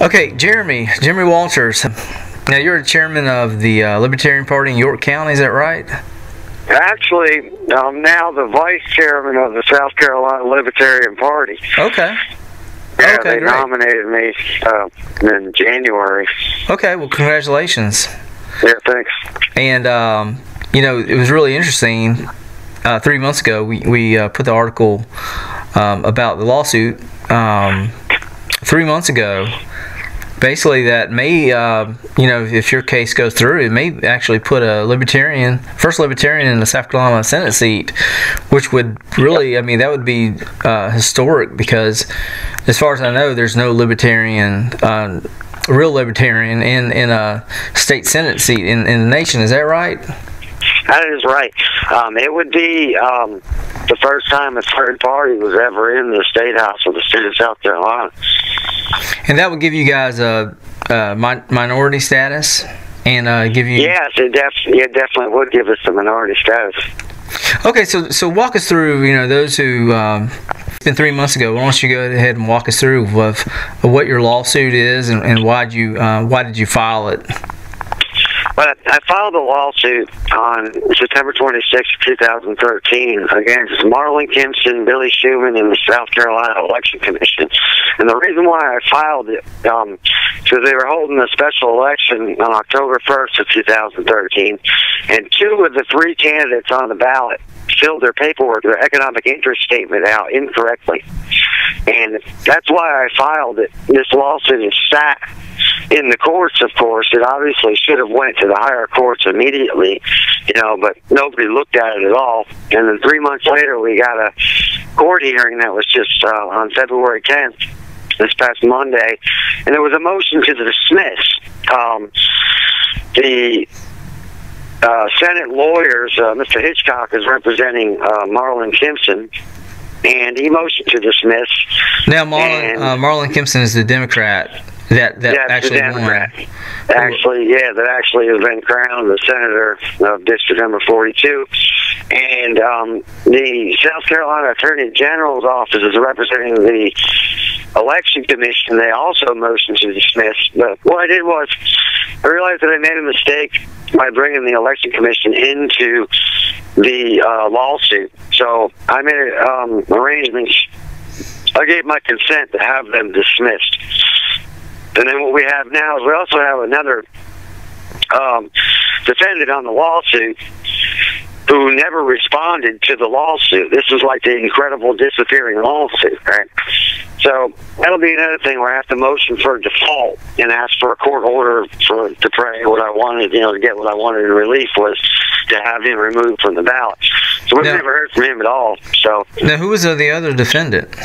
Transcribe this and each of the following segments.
Okay, Jeremy Walters. Now, you're the chairman of the Libertarian Party in York County, is that right? Actually, I'm now the vice chairman of the South Carolina Libertarian Party. Okay. Yeah, okay, they great. nominated me in January. Okay, well, congratulations. Yeah, thanks. And, you know, it was really interesting. 3 months ago, we put the article about the lawsuit 3 months ago. Basically, that may, you know, if your case goes through, it may actually put a first libertarian in the South Carolina Senate seat, which would really, I mean, that would be historic because, as far as I know, there's no libertarian, real libertarian in a state Senate seat in the nation. Is that right? That is right. It would be the first time a third party was ever in the State House of the state of South Carolina. And that would give you guys a minority status, and give you. Yes, it definitely would give us a minority status. Okay, so walk us through. You know, those who. It's been 3 months ago. Why don't you go ahead and walk us through of what your lawsuit is and why did you file it? Well, I filed a lawsuit on September 26, 2013 against Marlon Kimpson, Billy Schuman, and the South Carolina Election Commission. And the reason why I filed it, because they were holding a special election on October 1st of 2013, and two of the three candidates on the ballot filled their paperwork, their economic interest statement out incorrectly. And that's why I filed it. This lawsuit is sat in the courts, of course. It obviously should have went to the higher courts immediately, you know, but nobody looked at it at all. And then 3 months later, we got a court hearing that was just on February 10th, this past Monday, and there was a motion to dismiss. The Senate lawyers, Mr. Hitchcock is representing Marlon Kimpson, and he motioned to dismiss. Now, Marlon Kimpson is the Democrat that actually Democrat. won. That actually has been crowned the senator of District Number 42. And the South Carolina Attorney General's office is representing the Election Commission. They also motioned to dismiss. But what I did was, I realized that I made a mistake by bringing the Election Commission into the lawsuit. So I made arrangements. I gave my consent to have them dismissed. And then what we have now is we also have another defendant on the lawsuit who never responded to the lawsuit. This is like the incredible disappearing lawsuit, right? So that'll be another thing where I have to motion for default and ask for a court order to pray what I wanted, you know, to get what I wanted in relief was to have him removed from the ballot. So we've never heard from him at all. So now, who was the other defendant?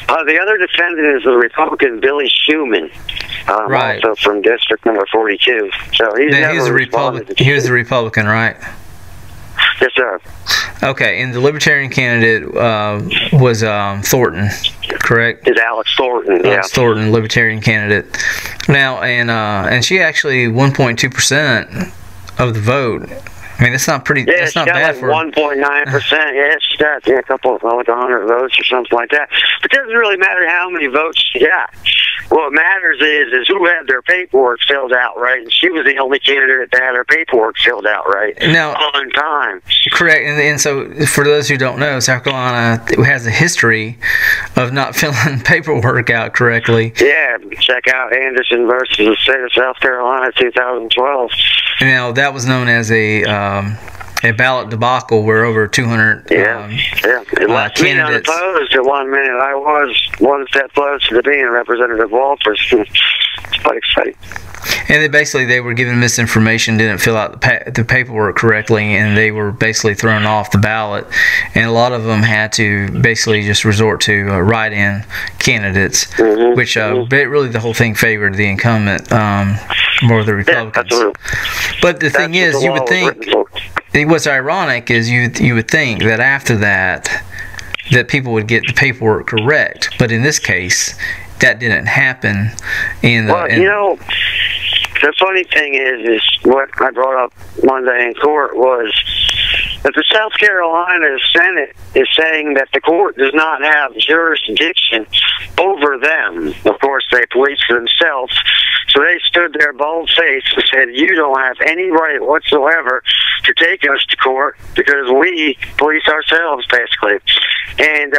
The other defendant is the Republican Billy Schuman, right, also from District Number 42. So he's never responded. He was the Republican, right? Yes, sir. Okay, and the Libertarian candidate was Thornton, correct? Is Alex Thornton? Yeah, Alex Thornton, Libertarian candidate. Now, and she actually 1.2% of the vote. I mean, it's not pretty. Yeah, it's not bad like for 1.9%. Yeah, she got a couple of like 100 votes or something like that. But it doesn't really matter how many votes she got. What matters is who had their paperwork filled out right, and she was the only candidate that had her paperwork filled out right. Now, on time. Correct, and so for those who don't know, South Carolina has a history of not filling paperwork out correctly. Yeah, check out Anderson versus the state of South Carolina, 2012. Now, that was known as a ballot debacle where over 200 It left candidates. Me unopposed at 1 minute. I was one step closer to being Representative Walters. It's quite exciting. And they were given misinformation, didn't fill out the paperwork correctly, and they were basically thrown off the ballot. And a lot of them had to basically just resort to write-in candidates, which really the whole thing favored the incumbent more the Republicans. Yeah, but the thing is, you would think, what's ironic is you would think that after that people would get the paperwork correct, but in this case, that didn't happen. You know, the funny thing is what I brought up Monday in court was that the South Carolina Senate is saying that the court does not have jurisdiction over them. Of course, they police themselves. So they stood there bold-faced and said, you don't have any right whatsoever to take us to court because we police ourselves, basically. And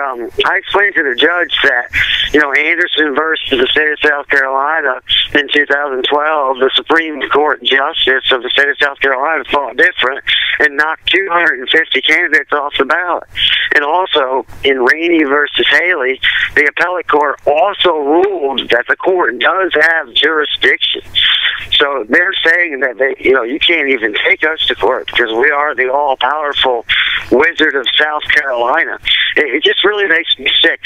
I explained to the judge that, Anderson versus the state of South Carolina in 2012, the Supreme Court Justice of the state of South Carolina thought different and knocked 250 candidates off the ballot. And also, in Rainey versus Haley, the appellate court also ruled that the court does have jurisdiction. So they're saying that you can't even take us to court because we are the all-powerful Wizard of South Carolina. It just really makes me sick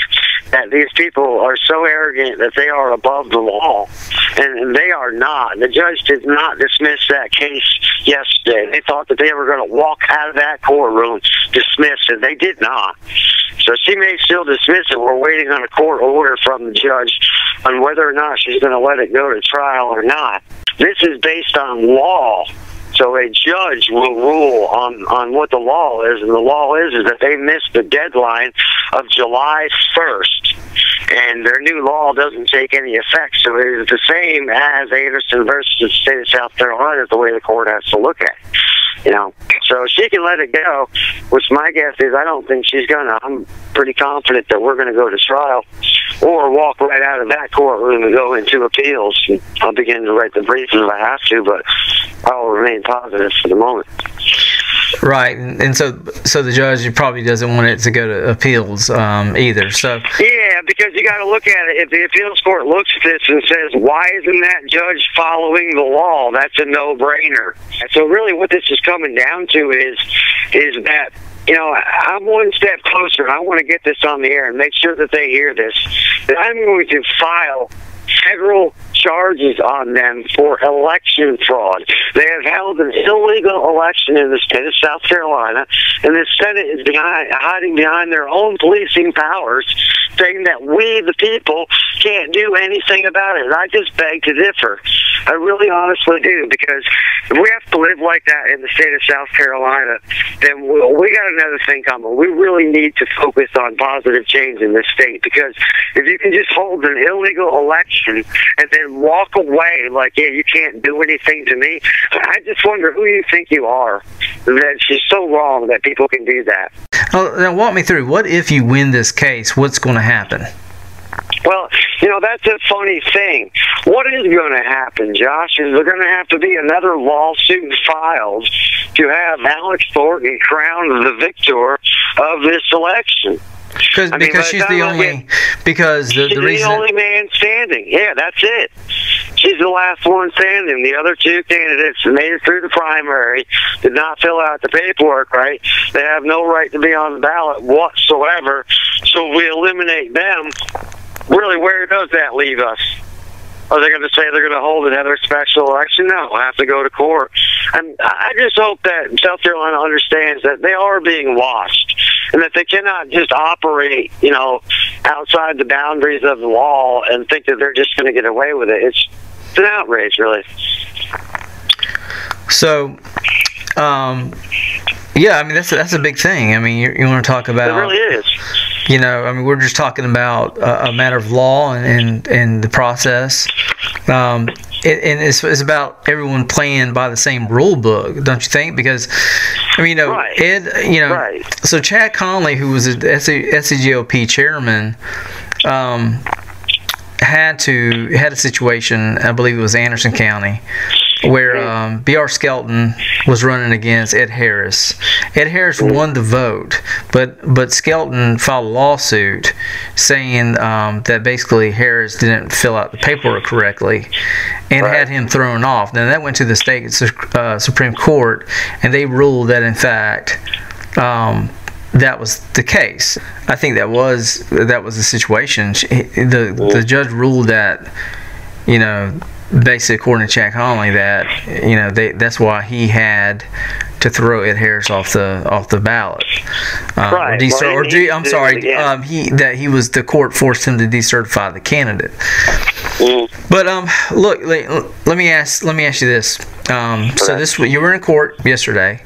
that these people are so arrogant that they are above the law, and they are not. The judge did not dismiss that case yesterday. They thought that they were going to walk out of that courtroom dismissed, and they did not. So she may still dismiss it. We're waiting on a court order from the judge on whether or not she's going to let it go to trial or not. This is based on law. So a judge will rule on what the law is, and the law is that they missed the deadline of July 1st, and their new law doesn't take any effect. So it is the same as Anderson versus the state of South Carolina is the way the court has to look at it. So she can let it go, which my guess is I don't think she's going to. I'm pretty confident that we're going to go to trial or walk right out of that courtroom and go into appeals. I'll begin to write the brief if I have to, but I'll remain positive for the moment. Right, and so the judge probably doesn't want it to go to appeals either. So yeah, because you got to look at it. If the appeals court looks at this and says, "Why isn't that judge following the law?" That's a no-brainer. So really, what this is coming down to is that I'm one step closer, and I want to get this on the air and make sure that they hear this. That I'm going to file federal charges on them for election fraud. They have held an illegal election in the state of South Carolina, and the Senate is hiding behind their own policing powers, saying that we, the people, can't do anything about it. And I just beg to differ. I really honestly do, because if we have to live like that in the state of South Carolina, then we got another thing coming. We really need to focus on positive change in this state, because if you can just hold an illegal election and then walk away like, yeah, you can't do anything to me, I just wonder who you think you are. That she's so wrong that people can do that. Oh, now walk me through. What if you win this case? What's going to happen? Well, that's a funny thing. What is going to happen, Josh, is there going to have to be another lawsuit filed to have Alex Thornton crowned the victor of this election. Because she's the only, the only man standing. Yeah, that's it. She's the last one standing. The other two candidates made it through the primary, did not fill out the paperwork right. They have no right to be on the ballot whatsoever. So we eliminate them. Really, where does that leave us? Are they going to say they're going to hold another special election? No, we'll have to go to court. And I just hope that South Carolina understands that they are being watched and that they cannot just operate, outside the boundaries of the law and think that they're just going to get away with it. It's an outrage, really. So, yeah, that's a big thing. You want to talk about... It really is. We're just talking about a matter of law and the process. And it's about everyone playing by the same rule book, don't you think? Because, right. Ed, right. So Chad Conley, who was the SCGOP chairman, had a situation, I believe it was Anderson County, where B.R. Skelton was running against Ed Harris. Ed Harris won the vote, but Skelton filed a lawsuit saying that basically Harris didn't fill out the paperwork correctly and had him thrown off. Now that went to the state Supreme Court, and they ruled that in fact that was the case. I think that was the situation. The judge ruled that, basically according to Chad Conley, that that's why he had to throw Ed Harris off the ballot. Right. The court forced him to decertify the candidate. But look, let me ask you this. So you were in court yesterday.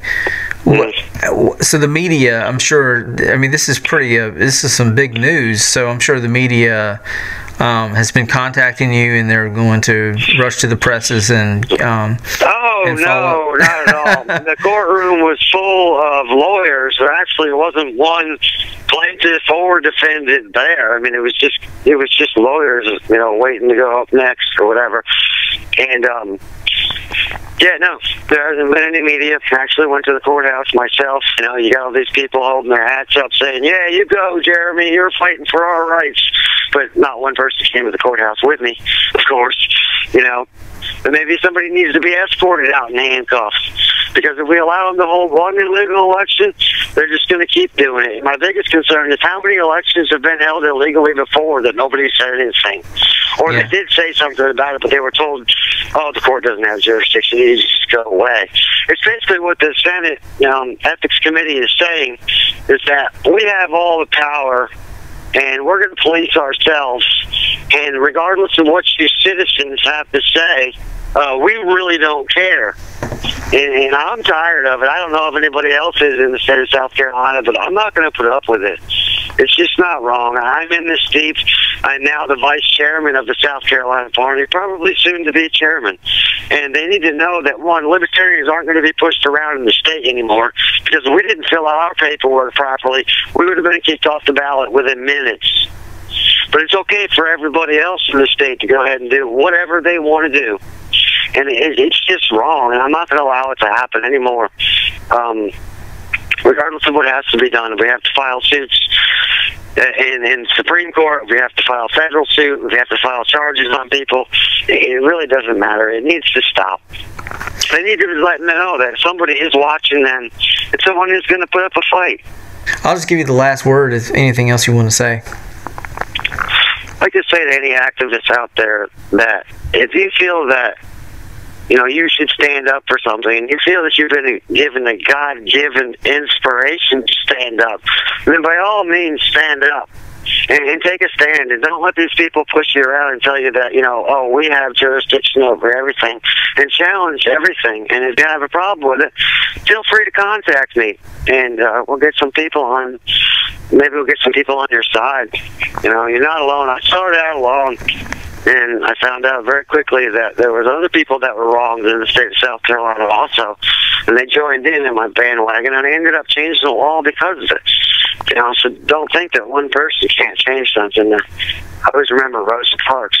So the media, I'm sure. I mean, this is pretty. This is some big news. So I'm sure the media has been contacting you, and they're going to rush to the presses and. Oh, no, not at all. The courtroom was full of lawyers. There actually wasn't one plaintiff or defendant there. I mean, it was just lawyers, waiting to go up next or whatever. And yeah, no, there hasn't been any media. I actually went to the courthouse myself. You got all these people holding their hats up saying, "Yeah, you go, Jeremy. You're fighting for our rights." But not one person came to the courthouse with me, of course. But maybe somebody needs to be escorted out in handcuffs. Because if we allow them to hold one illegal election, they're just going to keep doing it. My biggest concern is how many elections have been held illegally before that nobody said anything. Or they did say something about it, but they were told, "Oh, the court doesn't have jurisdiction. You just go away." It's basically what the Senate Ethics Committee is saying, is that we have all the power, and we're going to police ourselves. And regardless of what you citizens have to say, we really don't care. And I'm tired of it. I don't know if anybody else is in the state of South Carolina, but I'm not going to put up with it. It's just not wrong. I'm in this deep. I'm now the vice chairman of the South Carolina Party, probably soon to be chairman. And they need to know that, one, libertarians aren't going to be pushed around in the state anymore, because if we didn't fill out our paperwork properly, we would have been kicked off the ballot within minutes. But it's okay for everybody else in the state to go ahead and do whatever they want to do. And it's just wrong, and I'm not going to allow it to happen anymore. Regardless of what has to be done, if we have to file suits in Supreme Court, if we have to file a federal suit, if we have to file charges on people, it really doesn't matter. It needs to stop. They need to let them know that if somebody is watching them, it's someone who's going to put up a fight. I'll just give you the last word. If anything else you want to say. I'd like to say to any activists out there that if you feel that you should stand up for something, and you feel that you've been given a God-given inspiration to stand up, then by all means stand up and take a stand, and don't let these people push you around and tell you that, we have jurisdiction over everything, and challenge everything. And if you have a problem with it, feel free to contact me, and we'll get some people on. Maybe we'll get some people on your side. You're not alone. I started out alone. And I found out very quickly that there was other people that were wronged in the state of South Carolina also. And they joined in my bandwagon, and I ended up changing the law because of it. So don't think that one person can't change something. I always remember Rosa Parks.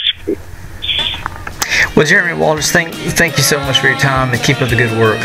Well, Jeremy Walters, thank you so much for your time, and keep up the good work.